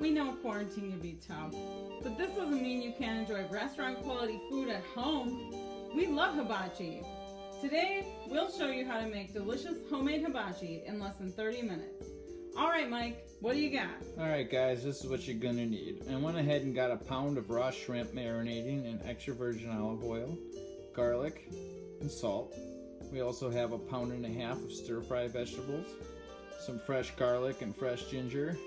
We know quarantine can be tough, but this doesn't mean you can't enjoy restaurant quality food at home. We love hibachi. Today, we'll show you how to make delicious homemade hibachi in less than 30 minutes. Alright Mike, what do you got? Alright guys, this is what you're gonna need. I went ahead and got a pound of raw shrimp marinating in extra virgin olive oil, garlic, and salt. We also have a pound and a half of stir-fry vegetables, some fresh garlic and fresh ginger,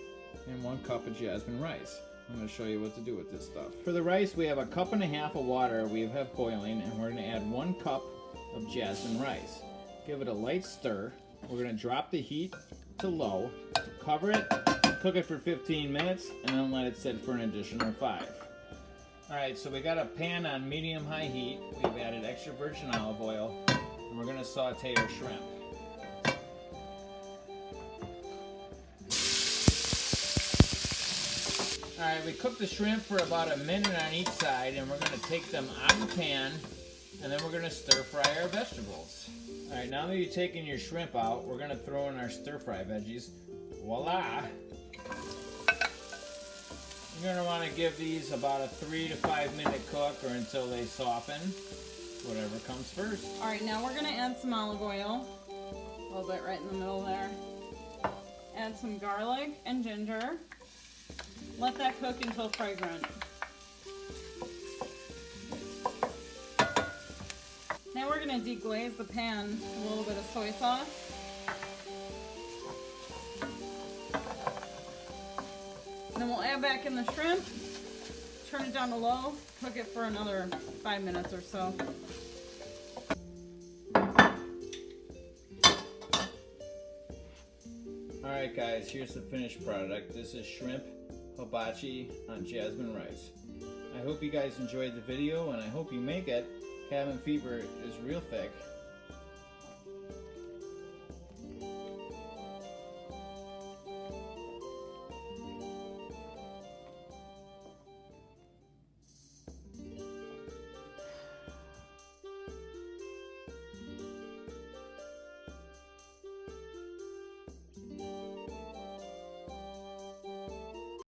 and 1 cup of jasmine rice. I'm going to show you what to do with this stuff. For the rice, we have a cup and a half of water we have boiling, and we're going to add 1 cup of jasmine rice. Give it a light stir. We're going to drop the heat to low, cover it, cook it for 15 minutes, and then let it sit for an additional 5. Alright, so we got a pan on medium-high heat. We've added extra virgin olive oil, and we're going to saute our shrimp. Alright, we cooked the shrimp for about a minute on each side, and we're going to take them out of the pan, and then we're going to stir-fry our vegetables. Alright, now that you've taken your shrimp out, we're going to throw in our stir-fry veggies. Voila! You're going to want to give these about a 3 to 5 minute cook or until they soften, whatever comes first. Alright, now we're going to add some olive oil, a little bit right in the middle there. Add some garlic and ginger. Let that cook until fragrant. Now we're going to deglaze the pan with a little bit of soy sauce. Then we'll add back in the shrimp, turn it down to low, cook it for another 5 minutes or so. Alright guys, here's the finished product. This is shrimp hibachi on jasmine rice. I hope you guys enjoyed the video, and I hope you make it. Cabin fever is real thick.